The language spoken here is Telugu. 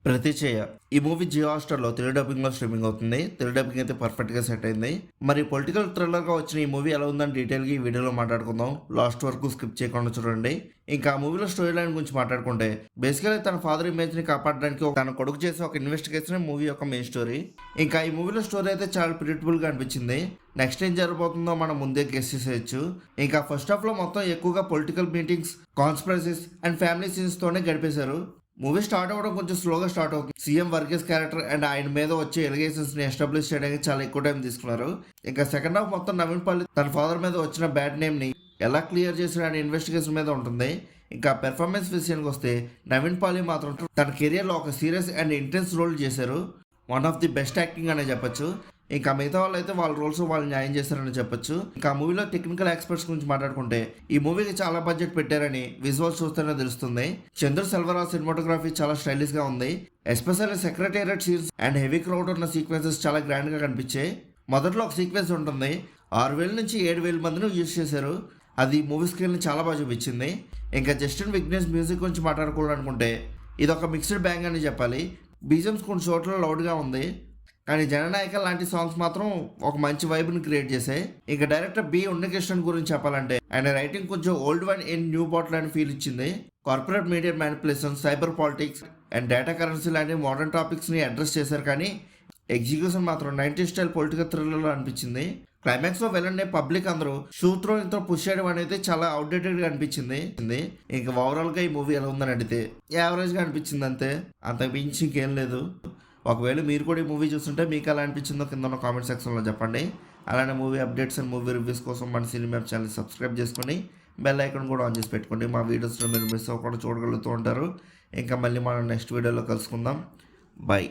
ప్రతిచేయ ఈ మూవీ జియో హాట్‌స్టార్‌లో తెలుగు డబ్బింగ్‌లో స్ట్రీమింగ్ అవుతుంది. తెలుగు డబ్బింగ్ అయితే పర్ఫెక్ట్‌గా సెట్ అయింది. మరి పొలిటికల్ థ్రిల్లర్‌గా వచ్చిన ఈ మూవీ ఎలా ఉందని డీటెయిల్‌గా ఈ వీడియోలో మాట్లాడుకుందాం. లాస్ట్ వరకు స్కిప్ చేయకుండా చూడండి. ఇంకా ఆ మూవీలో స్టోరీ లైన్ గురించి మాట్లాడుకుంటే బేసికల్లీ తన ఫాదర్ ఇమేజ్‌ని కాపాడడానికి తన కొడుకు చేసే ఒక ఇన్వెస్టిగేషన్ మూవీ యొక్క మెయిన్ స్టోరీ. ఇంకా ఈ మూవీలో స్టోరీ అయితే చాలా ప్రిడిక్టబుల్‌గా అనిపించింది. నెక్స్ట్ ఏం జరగబోతుందో మనం ముందే గెస్ చేసేయచ్చు. ఇంకా ఫస్ట్ హాఫ్‌లో మొత్తం ఎక్కువగా political meetings, conspiracies and family సీన్స్తోనే గడిపేశారు. మూవీ స్టార్ట్ అవ్వడం కొంచెం స్లోగా స్టార్ట్ అవుతుంది. సీఎం వర్గీస్ క్యారెక్టర్ అండ్ ఆయన మీద వచ్చే ఎలిగేషన్స్ ని ఎస్టాబ్లిష్ చేయడానికి చాలా ఎక్కువ టైం తీసుకున్నారు. ఇంకా సెకండ్ హాఫ్ మొత్తం నవీన్ పల్లి తన ఫాదర్ మీద వచ్చిన బ్యాడ్ నేమ్ ని ఎలా క్లియర్ చేసిన అనే ఇన్వెస్టిగేషన్ మీద ఉంటుంది. ఇంకా పెర్ఫార్మెన్స్ విషయానికి వస్తే నవీన్ పాలి మాత్రం తన కెరియర్లో ఒక సీరియస్ అండ్ ఇంటెన్స్ రోల్ చేశారు. One of the best acting అనే చెప్పొచ్చు. ఇంకా మిగతా వాళ్ళు అయితే వాళ్ళ రోల్స్ వాళ్ళు న్యాయం చేశారని చెప్పొచ్చు. ఇంకా మూవీలో టెక్నికల్ ఎక్స్పర్ట్స్ గురించి మాట్లాడుకుంటే ఈ మూవీకి చాలా బడ్జెట్ పెట్టారని విజువల్స్ చూస్తేనే తెలుస్తుంది. చంద్ర సెల్వరాజ్ సినిమాటోగ్రఫీ చాలా స్టైలిష్ గా ఉంది. Especially secretariat scenes and heavy crowd ఉన్న సీక్వెన్సెస్ చాలా గ్రాండ్ గా కనిపించాయి. మొదట్లో ఒక సీక్వెన్స్ ఉంటుంది, 6,000 నుంచి 7,000 మందిని యూజ్ చేశారు. అది మూవీ స్క్రీన్ చాలా బాగా చూపించింది. ఇంకా జస్టిన్ విగ్నేష్ మ్యూజిక్ గురించి మాట్లాడుకోవాలనుకుంటే ఇది ఒక మిక్స్డ్ బ్యాంగ్ అని చెప్పాలి. బీజిఎమ్స్ కొన్ని చోట్ల లౌడ్గా ఉంది, కానీ జననాయక లాంటి సాంగ్స్ మాత్రం ఒక మంచి వైబ్ని క్రియేట్ చేశాయి. ఇక డైరెక్టర్ బి ఉన్నకృష్ణన్ గురించి చెప్పాలంటే ఆయన రైటింగ్ కొంచెం old one in new bottle అని ఫీల్ ఇచ్చింది. Corporate media manipulation, cyber politics and data currency లాంటి మోడర్న్ టాపిక్స్ని అడ్రస్ చేశారు, కానీ ఎగ్జిక్యూషన్ మాత్రం 90s స్టైల్ పొలిటికల్ థ్రిల్లర్లో అనిపించింది. క్లైమాక్స్లో వెళ్ళండి పబ్లిక్ అందరూ షూ త్రోయింగ్తో పుష్ చేయడం అనేది చాలా అవుట్డేటెడ్గా అనిపించింది. ఇంకా ఓవరాల్గా ఈ మూవీ ఎలా ఉందని అడిగితే యావరేజ్గా అనిపించింది అంతే, అంతకు మించి ఇంకేం లేదు. ఒకవేళ మీరు కూడా ఈ మూవీ చూస్తుంటే మీకు ఎలా అనిపించిందో కింద ఉన్న కామెంట్ సెక్షన్లో చెప్పండి. అలానే movie updates and movie reviews కోసం మన సినిమా ఛానల్ సబ్స్క్రైబ్ చేసుకొని బెల్ ఐకాన్ కూడా ఆన్ చేసి పెట్టుకోండి. మా వీడియోస్లో మీరు మిస్ అవ్వకుండా చూడగలుగుతూ ఉంటారు. ఇంకా మళ్ళీ మనం నెక్స్ట్ వీడియోలో కలుసుకుందాం. బై.